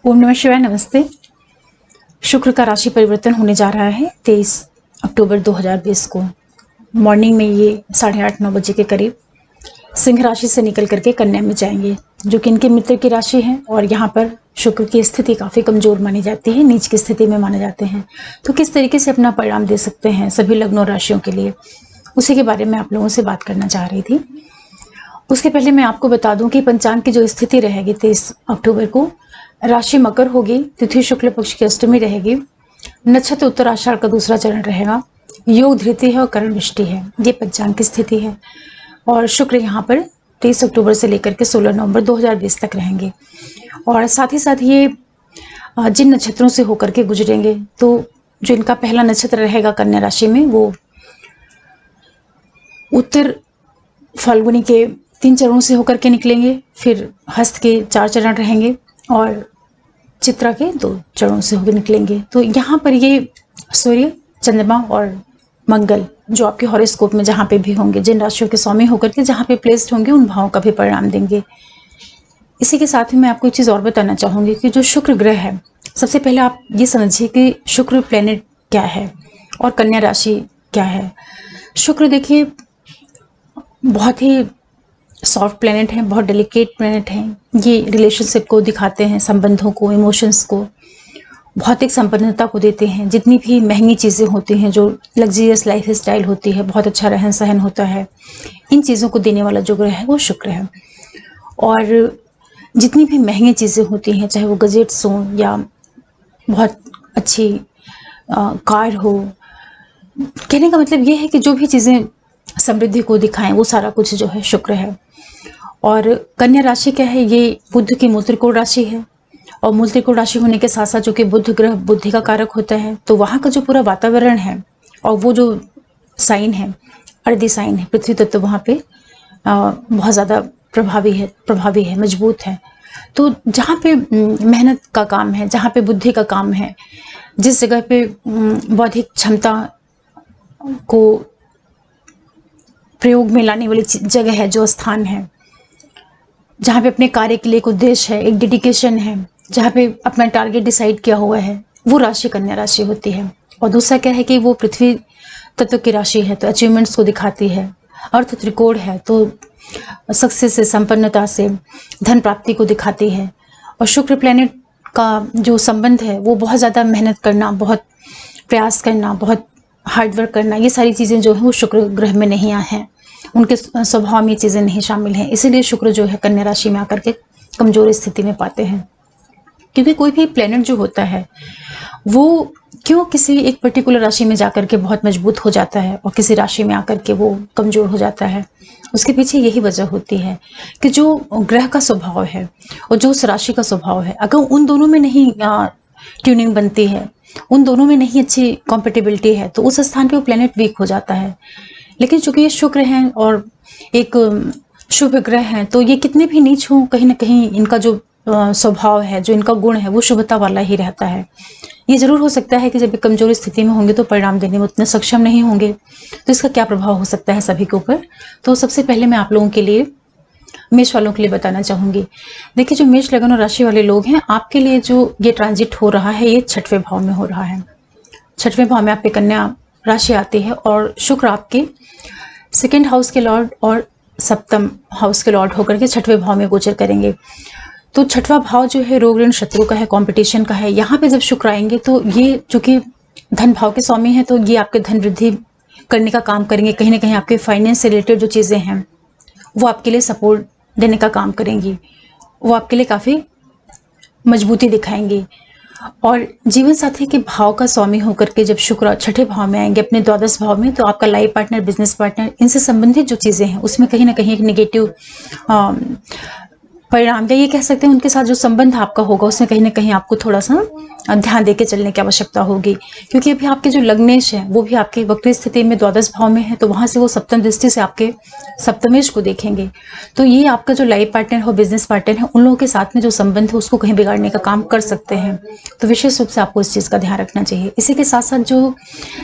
ओम नमः शिवाय। नमस्ते। शुक्र का राशि परिवर्तन होने जा रहा है 23 अक्टूबर 2020 को मॉर्निंग में। ये 8:30-9 बजे के करीब सिंह राशि से निकल करके कन्या में जाएंगे, जो कि इनके मित्र की राशि है। और यहाँ पर शुक्र की स्थिति काफ़ी कमज़ोर मानी जाती है, नीच की स्थिति में माने जाते हैं। तो किस तरीके से अपना परिणाम दे सकते हैं सभी लग्नों राशियों के लिए, उसी के बारे में आप लोगों से बात करना चाह रही थी। उसके पहले मैं आपको बता दूं कि पंचांग की जो स्थिति रहेगी 23 अक्टूबर को, राशि मकर होगी, तिथि शुक्ल पक्ष की अष्टमी रहेगी, नक्षत्र उत्तराषाढ़ का दूसरा चरण रहेगा, योग धृति है और करण वृष्टि है। ये पंचांग की स्थिति है। और शुक्र यहाँ पर 23 अक्टूबर से लेकर के 16 नवंबर 2020 तक रहेंगे। और साथ ही साथ ये जिन नक्षत्रों से होकर के गुजरेंगे, तो जो इनका पहला नक्षत्र रहेगा कन्या राशि में, वो उत्तर फाल्गुनी के 3 चरणों से होकर के निकलेंगे, फिर हस्त के 4 चरण रहेंगे और चित्रा के 2 चरणों से होकर निकलेंगे। तो यहाँ पर ये सूर्य, चंद्रमा और मंगल जो आपके हॉरोस्कोप में जहाँ पे भी होंगे, जिन राशियों के स्वामी होकर के जहाँ पे प्लेस्ड होंगे, उन भावों का भी परिणाम देंगे। इसी के साथ ही मैं आपको एक चीज़ और बताना चाहूँगी कि जो शुक्र ग्रह है, सबसे पहले आप ये समझिए कि शुक्र प्लेनेट क्या है और कन्या राशि क्या है। शुक्र देखिए बहुत ही सॉफ्ट प्लेनेट है, बहुत डेलिकेट प्लेनेट है। ये रिलेशनशिप को दिखाते हैं, संबंधों को, इमोशंस को, भौतिक संपन्नता को देते हैं। जितनी भी महंगी चीज़ें होती हैं, जो लग्जरियस लाइफ स्टाइल होती है, बहुत अच्छा रहन सहन होता है, इन चीज़ों को देने वाला जो ग्रह है वो शुक्र है। और जितनी भी महंगी चीज़ें होती हैं, चाहे वो गजेट्स हों या बहुत अच्छी कार हो, कहने का मतलब ये है कि जो भी चीज़ें समृद्धि को दिखाएं, वो सारा कुछ जो है शुक्र है। और कन्या राशि क्या है, ये बुध की मूल त्रिकोण राशि है। और मूल त्रिकोण राशि होने के साथ साथ जो कि बुध ग्रह बुद्धि का कारक होता है, तो वहाँ का जो पूरा वातावरण है और वो जो साइन है, अर्धी साइन है, पृथ्वी तत्व वहाँ पे बहुत ज़्यादा प्रभावी है, मजबूत है। तो जहाँ पे मेहनत का काम है, जहाँ पे बुद्धि का काम है, जिस जगह पे बौद्धिक क्षमता को प्रयोग में लाने वाली जगह है, जो स्थान है, जहाँ पे अपने कार्य के लिए एक उद्देश्य है, एक डेडिकेशन है, जहाँ पे अपना टारगेट डिसाइड किया हुआ है, वो राशि कन्या राशि होती है। और दूसरा क्या है कि वो पृथ्वी तत्व की राशि है, तो अचीवमेंट्स को दिखाती है। अर्थ त्रिकोण है, तो सक्सेस से, संपन्नता से, धन प्राप्ति को दिखाती है। और शुक्र प्लेनेट का जो संबंध है, वो बहुत ज़्यादा मेहनत करना, बहुत प्रयास करना, बहुत हार्डवर्क करना, ये सारी चीज़ें जो है वो शुक्र ग्रह में नहीं हैं, उनके स्वभाव में ये चीज़ें नहीं शामिल हैं। इसीलिए शुक्र जो है कन्या राशि में आकर के कमजोर स्थिति में पाते हैं। क्योंकि कोई भी प्लेनेट जो होता है वो क्यों किसी एक पर्टिकुलर राशि में जाकर के बहुत मजबूत हो जाता है और किसी राशि में आकर के वो कमजोर हो जाता है, उसके पीछे यही वजह होती है कि जो ग्रह का स्वभाव है और जो उस राशि का स्वभाव है, अगर उन दोनों में नहीं ट्यूनिंग बनती है, उन दोनों में नहीं अच्छी कॉम्पेटिबिलिटी है, तो उस स्थान पे वो प्लेनेट वीक हो जाता है। लेकिन चूंकि ये शुक्र हैं और एक शुभ ग्रह हैं, तो ये कितने भी नीच हों, कहीं ना कहीं इनका जो स्वभाव है, जो इनका गुण है, वो शुभता वाला ही रहता है। ये जरूर हो सकता है कि जब कमजोर स्थिति में होंगे तो परिणाम देने में उतने सक्षम नहीं होंगे, तो इसका क्या प्रभाव हो सकता है सभी के ऊपर। तो सबसे पहले मैं आप लोगों के लिए, मेष वालों के लिए बताना चाहूंगी। देखिए, जो मेष लगन और राशि वाले लोग हैं, आपके लिए जो ये ट्रांजिट हो रहा है, ये 6वें भाव में हो रहा है। 6वें भाव में आपके कन्या राशि आती है और शुक्र आपके 2nd हाउस के लॉर्ड और 7th हाउस के लॉर्ड होकर के 6वें भाव में गोचर करेंगे। तो 6वां भाव जो है रोग ऋण शत्रु का है, कंपटीशन का है। यहाँ पे जब शुक्र आएंगे तो ये चूंकि धन भाव के स्वामी है, तो ये आपके धन वृद्धि करने का काम करेंगे। कहीं ना कहीं आपके फाइनेंस से रिलेटेड जो चीज़ें हैं वो आपके लिए सपोर्ट देने का काम करेंगी, वो आपके लिए काफ़ी मजबूती दिखाएंगी। और जीवन साथी के भाव का स्वामी होकर के जब शुक्र 6ठे भाव में आएंगे, अपने द्वादश भाव में, तो आपका लाइफ पार्टनर, बिजनेस पार्टनर, इनसे संबंधित जो चीज़ें हैं उसमें कहीं ना कहीं एक नेगेटिव परिणाम, या ये कह सकते हैं उनके साथ जो संबंध आपका होगा उसमें कहीं ना कहीं आपको थोड़ा सा ध्यान देके चलने की आवश्यकता होगी। क्योंकि अभी आपके जो लग्नेश है वो भी आपके वक्री स्थिति में द्वादश भाव में है, तो वहां से वो सप्तम दृष्टि से आपके सप्तमेश को देखेंगे। तो ये आपका जो लाइफ पार्टनर हो, बिजनेस पार्टनर है, उन लोगों के साथ में जो संबंध है उसको कहीं बिगाड़ने का काम कर सकते हैं। तो विशेष रूप से आपको इस चीज़ का ध्यान रखना चाहिए। इसी के साथ साथ जो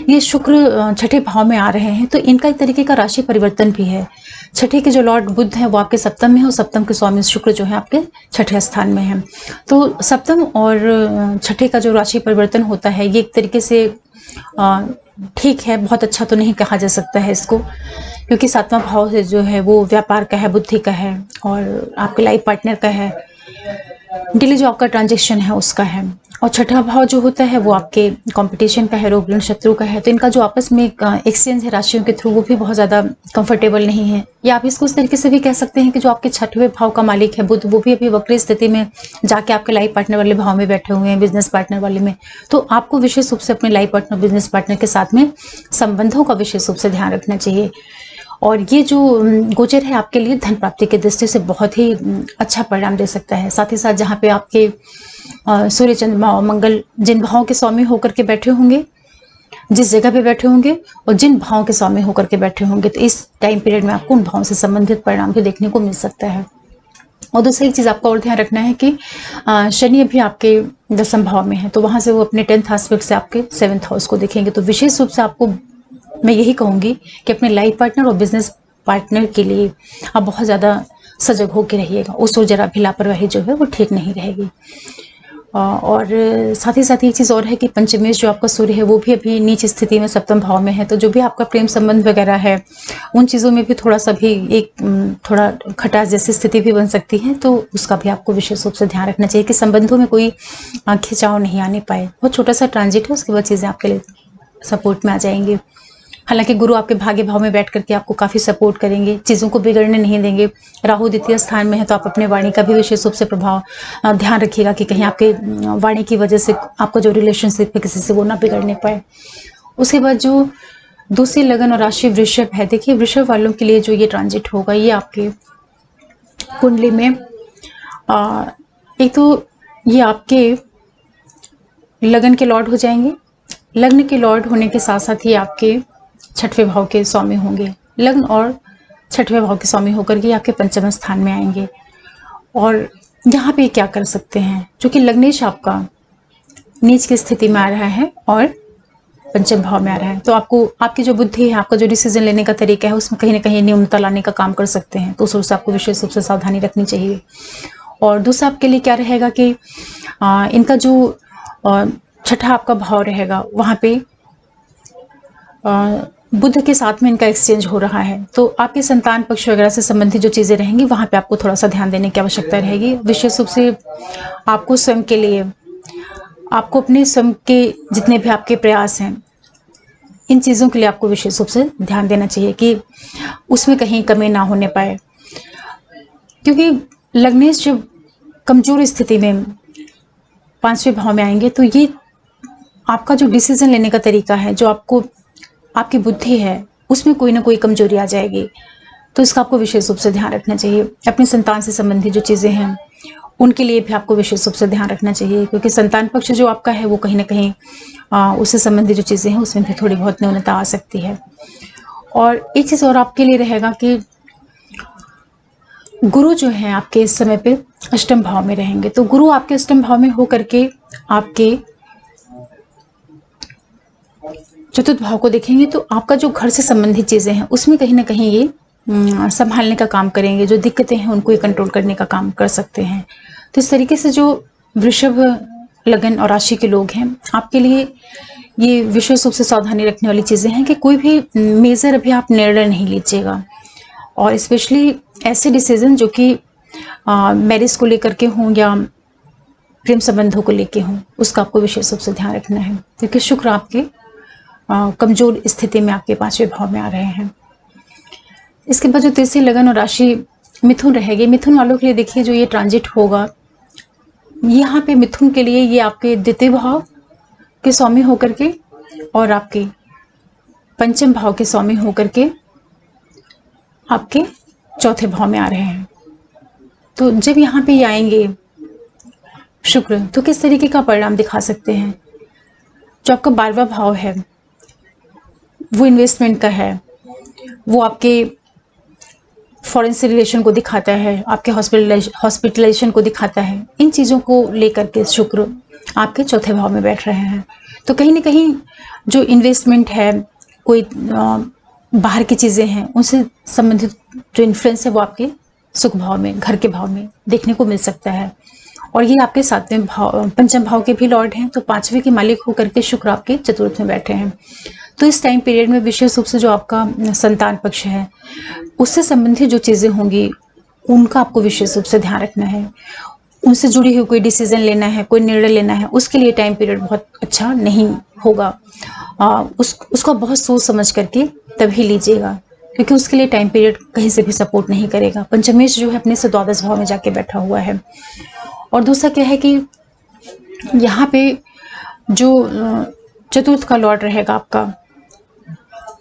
ये शुक्र 6ठे भाव में आ रहे हैं, तो इनका एक तरीके का राशि परिवर्तन भी है। 6ठे के जो लॉर्ड बुध है वो आपके 7th में है और 7th के स्वामी शुक्र जो है आपके छठे स्थान में है। तो सप्तम और छठे का जो राशि परिवर्तन होता है ये एक तरीके से ठीक है, बहुत अच्छा तो नहीं कहा जा सकता है इसको, क्योंकि सातवां भाव से जो है वो व्यापार का है, बुद्धि का है और आपके लाइफ पार्टनर का है, डेली जो आपका ट्रांजेक्शन है उसका है। और छठा भाव जो होता है वो आपके कंपटीशन का है, रोग ऋण शत्रु का है। तो इनका जो आपस में एक्सचेंज है राशियों के थ्रू वो भी बहुत ज़्यादा कंफर्टेबल नहीं है। या आप इसको उस तरीके से भी कह सकते हैं कि जो आपके छठवें भाव का मालिक है बुध, वो भी अभी वक्री स्थिति में जाके आपके लाइफ पार्टनर वाले भाव में बैठे हुए हैं, बिजनेस पार्टनर वाले में। तो आपको विशेष रूप से अपने लाइफ पार्टनर, बिजनेस पार्टनर के साथ में संबंधों का विशेष रूप से ध्यान रखना चाहिए। और ये जो गोचर है आपके लिए धन प्राप्ति की दृष्टि से बहुत ही अच्छा परिणाम दे सकता है। साथ ही साथ जहाँ पे आपके सूर्य, चंद्रमा और मंगल जिन भावों के स्वामी होकर के बैठे होंगे, जिस जगह पे बैठे होंगे और जिन भावों के स्वामी होकर के बैठे होंगे, तो इस टाइम पीरियड में आपको उन भावों से संबंधित परिणाम भी देखने को मिल सकता है। और दूसरी एक चीज़ आपका और ध्यान रखना है कि शनि अभी आपके 10वें भाव में है, तो वहाँ से वो अपने 10th एस्पेक्ट से आपके 7th हाउस को देखेंगे। तो विशेष रूप से आपको मैं यही कहूँगी कि अपने लाइफ पार्टनर और बिजनेस पार्टनर के लिए आप बहुत ज़्यादा सजग होकर रहिएगा। उस ओर जरा भी लापरवाही जो है वो ठीक नहीं रहेगी। और साथ ही साथ एक चीज़ और है कि पंचमेश जो आपका सूर्य है वो भी अभी नीच स्थिति में 7वें भाव में है। तो जो भी आपका प्रेम संबंध वगैरह है उन चीज़ों में भी थोड़ा सा भी एक थोड़ा खटास जैसी स्थिति भी बन सकती है। तो उसका भी आपको विशेष रूप से ध्यान रखना चाहिए कि संबंधों में कोई खिंचाव नहीं आने पाए। बहुत छोटा सा ट्रांजिट है, उसके बाद चीज़ें आपके लिए सपोर्ट में आ जाएंगी। हालांकि गुरु आपके भाग्य भाव में बैठ करके आपको काफ़ी सपोर्ट करेंगे, चीज़ों को बिगड़ने नहीं देंगे। राहु द्वितीय स्थान में है तो आप अपने वाणी का भी विशेष रूप से प्रभाव ध्यान रखिएगा कि कहीं आपके वाणी की वजह से आपको जो रिलेशनशिप है किसी से वो ना बिगड़ने पाए। उसके बाद जो दूसरी लगन और राशि वृषभ है, देखिए वृषभ वालों के लिए जो ये ट्रांजिट होगा ये आपके कुंडली में एक तो ये आपके लगन के लॉर्ड हो जाएंगे। लग्न के लॉर्ड होने के साथ साथ ही आपके छठवें भाव के स्वामी होंगे। लग्न और छठवें भाव के स्वामी होकर के आपके 5वें स्थान में आएंगे। और यहाँ पे क्या कर सकते हैं, जो कि लग्नेश आपका नीच की स्थिति में आ रहा है और 5वें भाव में आ रहा है, तो आपको आपकी जो बुद्धि है, आपका जो डिसीजन लेने का तरीका है उसमें कहीं ना कहीं न्यूनता लाने का काम कर सकते हैं। तो उस ओर से आपको विशेष रूप से सावधानी रखनी चाहिए। और दूसरा आपके लिए क्या रहेगा कि इनका जो छठा आपका भाव रहेगा वहाँ पे बुध के साथ में इनका एक्सचेंज हो रहा है। तो आपके संतान पक्ष वगैरह से संबंधित जो चीज़ें रहेंगी वहाँ पे आपको थोड़ा सा ध्यान देने की आवश्यकता रहेगी। विशेष रूप से आपको स्वयं के लिए, आपको अपने स्वयं के जितने भी आपके प्रयास हैं इन चीज़ों के लिए आपको विशेष रूप से ध्यान देना चाहिए कि उसमें कहीं कमी ना होने पाए। क्योंकि लग्नेश जब कमजोर स्थिति में 5वें भाव में आएंगे तो ये आपका जो डिसीजन लेने का तरीका है, जो आपको आपकी बुद्धि है उसमें कोई ना कोई कमजोरी आ जाएगी। तो इसका आपको विशेष रूप से ध्यान रखना चाहिए। अपनी संतान से संबंधित जो चीज़ें हैं उनके लिए भी आपको विशेष रूप से ध्यान रखना चाहिए, क्योंकि संतान पक्ष जो आपका है वो कहीं ना कहीं उससे संबंधित जो चीज़ें हैं उसमें भी थोड़ी बहुत न्यूनता आ सकती है। और एक चीज़ और आपके लिए रहेगा कि गुरु जो है आपके इस समय पे अष्टम भाव में रहेंगे। तो गुरु आपके अष्टम भाव में हो करके आपके चतुर्थ भाव को देखेंगे, तो आपका जो घर से संबंधित चीज़ें हैं उसमें कहीं ना कहीं ये संभालने का काम करेंगे। जो दिक्कतें हैं उनको ये कंट्रोल करने का काम कर सकते हैं। तो इस तरीके से जो वृषभ लगन और राशि के लोग हैं आपके लिए ये विशेष रूप से सावधानी रखने वाली चीज़ें हैं कि कोई भी मेजर अभी आप निर्णय नहीं लीजिएगा। और स्पेशली ऐसे डिसीजन जो कि मैरिज को लेकर के हों या प्रेम संबंधों को लेके हों, उसका आपको विशेष रूप से ध्यान रखना है, क्योंकि शुक्र आपके कमजोर स्थिति में आपके 5वें भाव में आ रहे हैं। इसके बाद जो तीसरी लगन और राशि मिथुन रहेगी, मिथुन वालों के लिए देखिए जो ये ट्रांजिट होगा यहाँ पे मिथुन के लिए ये आपके द्वितीय भाव के स्वामी होकर के और आपके 5वें भाव के स्वामी होकर के आपके चौथे भाव में आ रहे हैं। तो जब यहाँ पे ये आएंगे शुक्र, तो किस तरीके का परिणाम दिखा सकते हैं। जो आपका 12वां भाव है वो इन्वेस्टमेंट का है, वो आपके फॉरेन से रिलेशन को दिखाता है, आपके हॉस्पिटलाइजेशन को दिखाता है। इन चीज़ों को लेकर के शुक्र आपके चौथे भाव में बैठ रहे हैं। तो कहीं ना कहीं जो इन्वेस्टमेंट है, कोई बाहर की चीज़ें हैं, उनसे संबंधित जो इन्फ्लुएंस है वो आपके सुख भाव में, घर के भाव में देखने को मिल सकता है। और ये आपके 7वें भाव, पंचम भाव के भी लॉर्ड हैं, तो 5वें के मालिक होकर के शुक्र आपके चतुर्थ में बैठे हैं। तो इस टाइम पीरियड में विशेष रूप से जो आपका संतान पक्ष है, उससे संबंधित जो चीज़ें होंगी उनका आपको विशेष रूप से ध्यान रखना है। उनसे जुड़ी हुई कोई डिसीजन लेना है, कोई निर्णय लेना है, उसके लिए टाइम पीरियड बहुत अच्छा नहीं होगा। उसको बहुत सोच समझ करके तभी लीजिएगा, क्योंकि उसके लिए टाइम पीरियड कहीं से भी सपोर्ट नहीं करेगा। पंचमेश जो है अपने से द्वादश भाव में जाके बैठा हुआ है। और दूसरा क्या है कि यहाँ पे जो चतुर्थ का लॉर्ड रहेगा आपका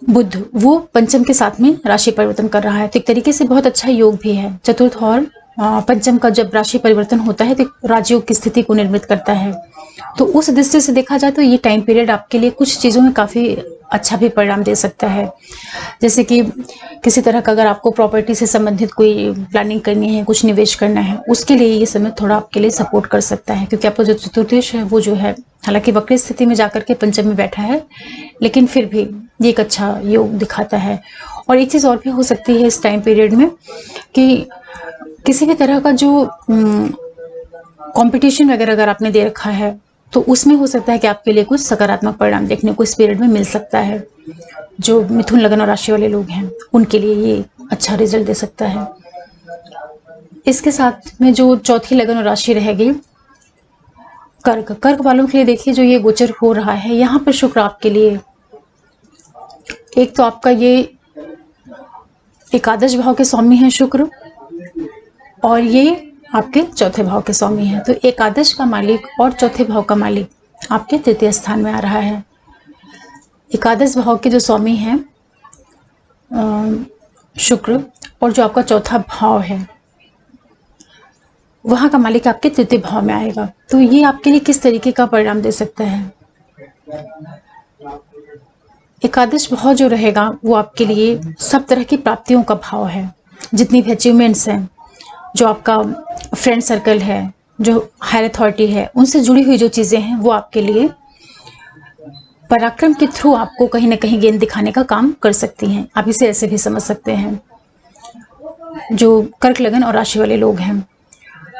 बुध, वो पंचम के साथ में राशि परिवर्तन कर रहा है, तो एक तरीके से बहुत अच्छा योग भी है। चतुर्थ और पंचम का जब राशि परिवर्तन होता है तो राजयोग की स्थिति को निर्मित करता है। तो उस दृष्टि से देखा जाए तो ये टाइम पीरियड आपके लिए कुछ चीज़ों में काफ़ी अच्छा भी परिणाम दे सकता है। जैसे कि किसी तरह का अगर आपको प्रॉपर्टी से संबंधित कोई प्लानिंग करनी है, कुछ निवेश करना है, उसके लिए ये समय थोड़ा आपके लिए सपोर्ट कर सकता है, क्योंकि आपका जो चतुर्थेश है वो जो है हालांकि वक्र स्थिति में जाकर के पंचम में बैठा है, लेकिन फिर भी ये एक अच्छा योग दिखाता है। और एक चीज़ और भी हो सकती है इस टाइम पीरियड में कि किसी भी तरह का जो कंपटीशन वगैरह अगर आपने दे रखा है तो उसमें हो सकता है कि आपके लिए कुछ सकारात्मक परिणाम देखने को इस पीरियड में मिल सकता है। जो मिथुन लगन और राशि वाले लोग हैं उनके लिए ये अच्छा रिजल्ट दे सकता है। इसके साथ में जो चौथी लगन और राशि रहेगी कर्क वालों के लिए देखिए, जो ये गोचर हो रहा है यहाँ पर शुक्र आपके लिए, एक तो आपका ये एकादश भाव के स्वामी है शुक्र, और ये आपके चौथे भाव के स्वामी है। तो एकादश का मालिक और चौथे भाव का मालिक आपके तृतीय स्थान में आ रहा है। एकादश भाव के जो स्वामी हैं शुक्र, और जो आपका चौथा भाव है वहाँ का मालिक आपके तृतीय भाव में आएगा। तो ये आपके लिए किस तरीके का परिणाम दे सकता है? एकादश भाव जो रहेगा वो आपके लिए सब तरह की प्राप्तियों का भाव है। जितनी भी अचीवमेंट्स हैं, जो आपका फ्रेंड सर्कल है, जो हायर अथॉरिटी है, उनसे जुड़ी हुई जो चीज़ें हैं वो आपके लिए पराक्रम के थ्रू आपको कहीं ना कहीं गेंद दिखाने का काम कर सकती हैं। आप इसे ऐसे भी समझ सकते हैं जो कर्क लगन और राशि वाले लोग हैं।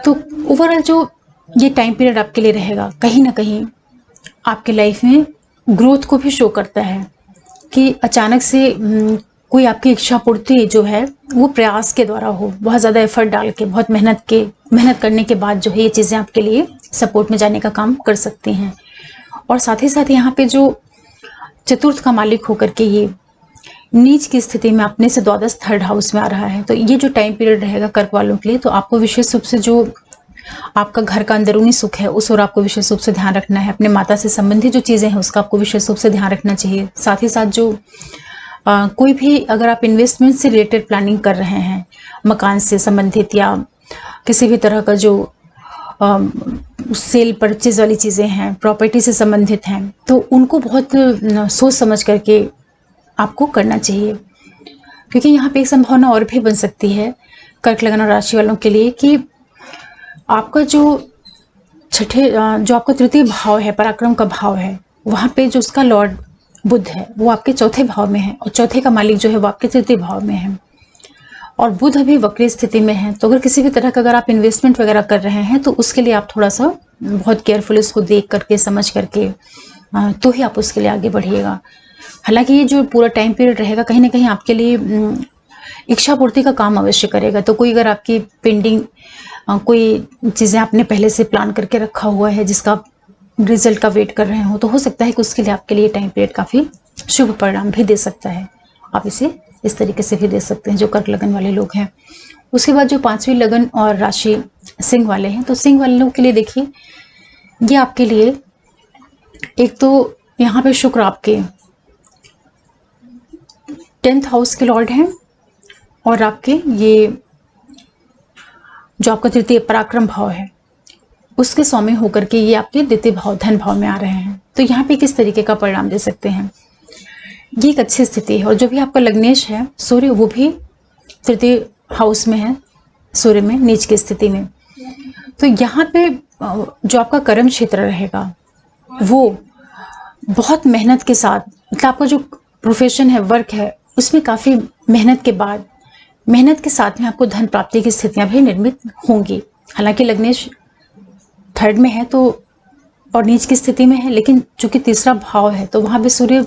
तो ओवरऑल जो ये टाइम पीरियड आपके लिए रहेगा कहीं ना कहीं आपके लाइफ में ग्रोथ को भी शो करता है कि अचानक से कोई आपकी इच्छा पूर्ति जो है वो प्रयास के द्वारा हो, बहुत ज़्यादा एफर्ट डाल के, बहुत मेहनत करने के बाद जो है ये चीज़ें आपके लिए सपोर्ट में जाने का काम कर सकती हैं। और साथ ही साथ यहाँ पे जो चतुर्थ का मालिक होकर के ये नीच की स्थिति में अपने से द्वादश थर्ड हाउस में आ रहा है, तो ये जो टाइम पीरियड रहेगा कर्क वालों के लिए, तो आपको विशेष रूप से जो आपका घर का अंदरूनी सुख है उस और आपको विशेष रूप से ध्यान रखना है। अपने माता से संबंधित जो चीज़ें हैं उसका आपको विशेष रूप से ध्यान रखना चाहिए। साथ ही साथ जो कोई भी अगर आप इन्वेस्टमेंट से रिलेटेड प्लानिंग कर रहे हैं, मकान से संबंधित या किसी भी तरह का जो सेल परचेज वाली चीज़ें हैं, प्रॉपर्टी से संबंधित हैं, तो उनको बहुत सोच समझ करके आपको करना चाहिए। क्योंकि यहाँ पे एक संभावना और भी बन सकती है कर्क लगन और राशि वालों के लिए कि आपका जो जो आपका तृतीय भाव है, पराक्रम का भाव है, वहाँ पे जो उसका लॉर्ड बुध है वो आपके चौथे भाव में है, और चौथे का मालिक जो है वो आपके तृतीय भाव में है, और बुध अभी वक्री स्थिति में है। तो अगर किसी भी तरह का अगर आप इन्वेस्टमेंट वगैरह कर रहे हैं तो उसके लिए आप थोड़ा सा बहुत केयरफुल उसको देख करके, समझ करके तो ही आप उसके लिए आगे बढ़िएगा। हालांकि ये जो पूरा टाइम पीरियड रहेगा कहीं ना कहीं आपके लिए इच्छा पूर्ति का काम अवश्य करेगा। तो कोई अगर आपकी पेंडिंग कोई चीज़ें आपने पहले से प्लान करके रखा हुआ है जिसका रिजल्ट का वेट कर रहे हो, तो हो सकता है कि उसके लिए आपके लिए टाइम पीरियड काफ़ी शुभ परिणाम भी दे सकता है। आप इसे इस तरीके से भी दे सकते हैं जो कर्क लगन वाले लोग हैं। उसके बाद जो पांचवी लगन और राशि सिंह वाले हैं, तो सिंह वाले लोगों के लिए देखिए, ये आपके लिए एक तो यहाँ पे शुक्र आपके 10th हाउस के लॉर्ड हैं, और आपके ये जो आपका तृतीय पराक्रम भाव है उसके स्वामी होकर के ये आपके द्वितीय भाव धन भाव में आ रहे हैं। तो यहाँ पे किस तरीके का परिणाम दे सकते हैं, ये एक अच्छी स्थिति है। और जो भी आपका लग्नेश है सूर्य, वो भी तृतीय हाउस में है, सूर्य में नीच की स्थिति में। तो यहाँ पे जो आपका कर्म क्षेत्र रहेगा वो बहुत मेहनत के साथ, मतलब आपका जो प्रोफेशन है, वर्क है, उसमें काफ़ी मेहनत के बाद मेहनत के साथ में आपको धन प्राप्ति की स्थितियां भी निर्मित होंगी। हालांकि लग्नेश थर्ड में है तो और नीच की स्थिति में है, लेकिन चूंकि तीसरा भाव है तो वहां पे सूर्य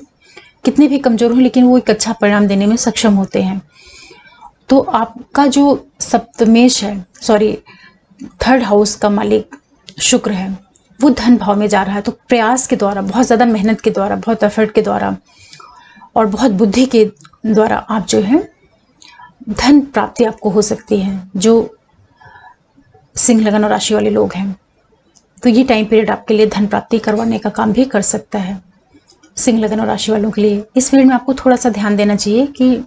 कितने भी कमजोर हो लेकिन वो एक अच्छा परिणाम देने में सक्षम होते हैं। तो आपका जो सप्तमेश है, सॉरी थर्ड हाउस का मालिक शुक्र है, वो धन भाव में जा रहा है। तो प्रयास के द्वारा, बहुत ज्यादा मेहनत के द्वारा, बहुत एफर्ट के द्वारा और बहुत बुद्धि के द्वारा आप जो है धन प्राप्ति आपको हो सकती है। जो सिंह लगन और राशि वाले लोग हैं तो ये टाइम पीरियड आपके लिए धन प्राप्ति करवाने का काम भी कर सकता है। सिंह लगन और राशि वालों के लिए इस पीरियड में आपको थोड़ा सा ध्यान देना चाहिए कि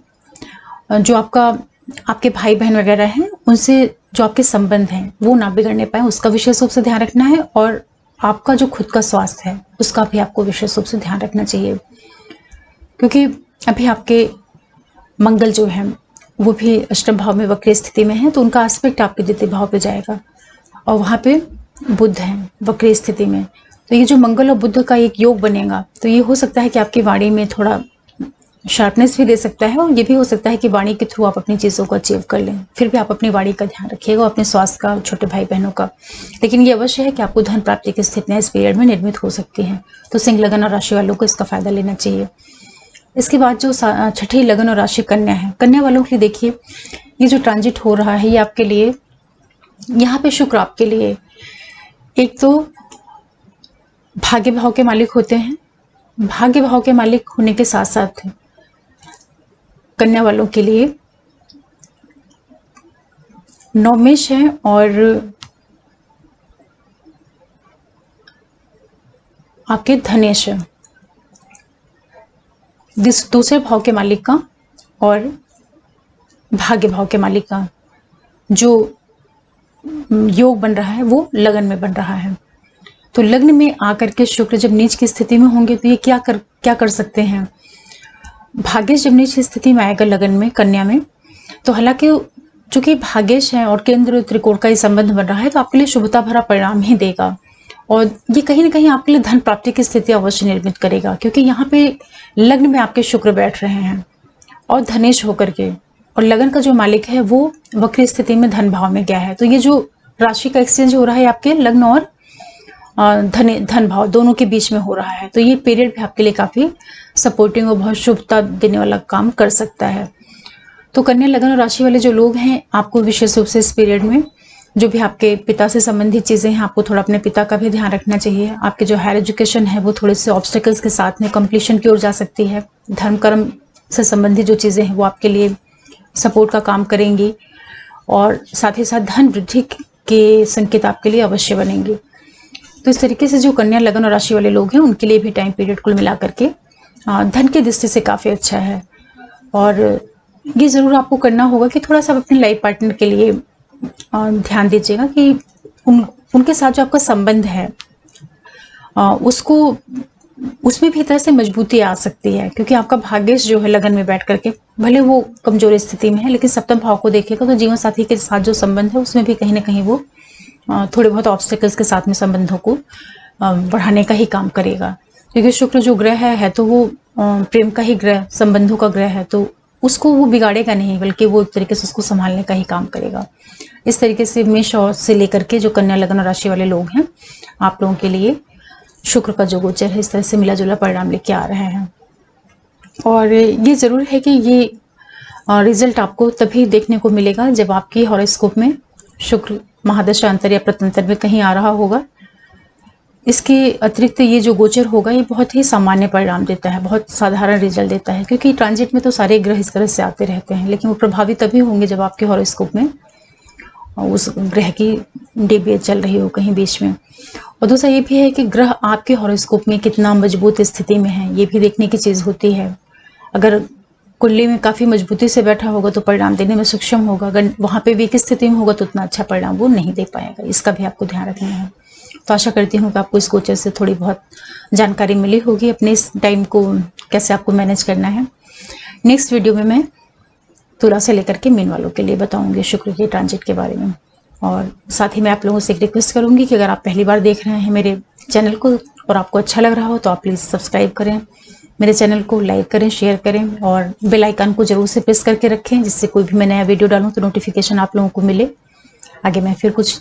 जो आपके भाई बहन वगैरह हैं उनसे जो आपके संबंध हैं वो ना बिगड़ने पाए, उसका विशेष रूप से ध्यान रखना है। और आपका जो खुद का स्वास्थ्य है उसका भी आपको विशेष रूप से ध्यान रखना चाहिए, क्योंकि अभी आपके मंगल जो है वो भी अष्टम भाव में वक्री स्थिति में है, तो उनका एस्पेक्ट आपके द्वितीय भाव पे जाएगा और वहां पे बुध है वक्री स्थिति में। तो ये जो मंगल और बुध का एक योग बनेगा तो ये हो सकता है कि आपकी वाणी में थोड़ा शार्पनेस भी दे सकता है, और ये भी हो सकता है कि वाणी के थ्रू आप अपनी चीज़ों को अचीव कर लें। फिर भी आप अपनी वाणी का ध्यान रखिएगा, अपने स्वास्थ्य का, छोटे भाई बहनों का। लेकिन ये अवश्य है कि आपको धन प्राप्ति की स्थितियाँ इस पीरियड में निर्मित हो सकती हैं, तो सिंह लगन और राशि वालों को इसका फायदा लेना चाहिए। इसके बाद जो छठी लगन और राशि कन्या है, कन्या वालों के लिए देखिए ये जो ट्रांजिट हो रहा है ये आपके लिए, यहाँ पे शुक्र आपके लिए एक तो भाग्य भाव के मालिक होते हैं। भाग्य भाव के मालिक होने के साथ साथ कन्या वालों के लिए नवमेश है और आपके धनेश है, दूसरे भाव के मालिक का और भाग्य भाव के मालिक का जो योग बन रहा है वो लगन में बन रहा है। तो लग्न में आकर के शुक्र जब नीच की स्थिति में होंगे तो ये क्या कर सकते हैं। भाग्येश जब नीच की स्थिति में आएगा लगन में, कन्या में, तो हालांकि चूंकि भाग्येश है और केंद्र त्रिकोण का ही संबंध बन रहा है तो आपके लिए शुभता भरा परिणाम ही देगा, और ये कहीं ना कहीं आपके लिए धन प्राप्ति की स्थिति अवश्य निर्मित करेगा, क्योंकि यहाँ पे लग्न में आपके शुक्र बैठ रहे हैं और धनेश होकर के, और लगन का जो मालिक है वो वक्री स्थिति में धन भाव में गया है। तो ये जो राशि का एक्सचेंज हो रहा है आपके लग्न और धन भाव दोनों के बीच में हो रहा है, तो ये पीरियड भी आपके लिए काफी सपोर्टिंग और बहुत शुभता देने वाला काम कर सकता है। तो कन्या लगन और राशि वाले जो लोग हैं, आपको विशेष रूप से इस पीरियड में जो भी आपके पिता से संबंधित चीजें हैं, आपको थोड़ा अपने पिता का भी ध्यान रखना चाहिए। आपके जो हायर एजुकेशन है वो थोड़े से ऑब्स्टेकल्स के साथ में कंप्लीशन की ओर जा सकती है। धर्म कर्म से संबंधित जो चीजें हैं वो आपके लिए सपोर्ट का काम करेंगी, और साथ ही साथ धन वृद्धि के संकेत आपके लिए अवश्य बनेंगे। तो इस तरीके से जो कन्या लगन और राशि वाले लोग हैं उनके लिए भी टाइम पीरियड कुल मिला करके धन की दृष्टि से काफी अच्छा है। और ये जरूर आपको करना होगा कि थोड़ा सा अपने लाइफ पार्टनर के लिए ध्यान दीजिएगा कि उनके साथ जो आपका संबंध है उसमें भी तरह से मजबूती आ सकती है, क्योंकि आपका भाग्येश जो है लगन में बैठ करके भले वो कमजोर स्थिति में है लेकिन सप्तम भाव को देखेगा तो जीवन साथी के साथ जो संबंध है उसमें भी कहीं ना कहीं वो थोड़े बहुत ऑब्स्टेकल्स के साथ में संबंधों को बढ़ाने का ही काम करेगा, क्योंकि शुक्र जो ग्रह है तो वो प्रेम का ही ग्रह, संबंधों का ग्रह है, तो उसको वो बिगाड़ेगा नहीं बल्कि वो एक तरीके से उसको संभालने का ही काम करेगा। इस तरीके से मेष से लेकर के जो कन्या लगन और राशि वाले लोग हैं आप लोगों के लिए शुक्र का जो गोचर है इस तरह से मिला जुला परिणाम लेके आ रहे हैं। और ये जरूर है कि ये रिजल्ट आपको तभी देखने को मिलेगा जब आपकी हॉरोस्कोप में शुक्र महादशा अंतर या प्रत्यंतर में कहीं आ रहा होगा। इसके अतिरिक्त ये जो गोचर होगा ये बहुत ही सामान्य परिणाम देता है, बहुत साधारण रिजल्ट देता है, क्योंकि ट्रांजिट में तो सारे ग्रह इस तरह से आते रहते हैं, लेकिन वो प्रभावित तभी होंगे जब आपके हॉरोस्कोप में उस ग्रह की डेबियत चल रही हो कहीं बीच में। और दूसरा ये भी है कि ग्रह आपके हॉरोस्कोप में कितना मजबूत स्थिति में है ये भी देखने की चीज होती है। अगर कुंडली में काफी मजबूती से बैठा होगा तो परिणाम देने में सक्षम होगा, अगर वहां पे वीक स्थिति में होगा तो उतना अच्छा परिणाम वो नहीं दे पाएगा, इसका भी आपको ध्यान रखना है। तो आशा करती हूँ कि आपको इस गोचर से थोड़ी बहुत जानकारी मिली होगी, अपने इस टाइम को कैसे आपको मैनेज करना है। नेक्स्ट वीडियो में मैं तुला से लेकर के मीन वालों के लिए बताऊंगी शुक्र के ट्रांजिट के बारे में। और साथ ही मैं आप लोगों से एक रिक्वेस्ट करूंगी कि अगर आप पहली बार देख रहे हैं मेरे चैनल को और आपको अच्छा लग रहा हो तो आप प्लीज़ सब्सक्राइब करें, मेरे चैनल को लाइक करें, शेयर करें और बेल आइकन को जरूर से प्रेस करके रखें, जिससे कोई भी मैं नया वीडियो डालूं तो नोटिफिकेशन आप लोगों को मिले। आगे मैं फिर कुछ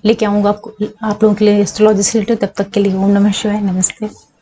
लेके आऊँगा आप लोगों के लिए एस्ट्रोलॉजी से रिलेटेड। तब तक के लिए ओम नमः शिवाय, नमस्ते।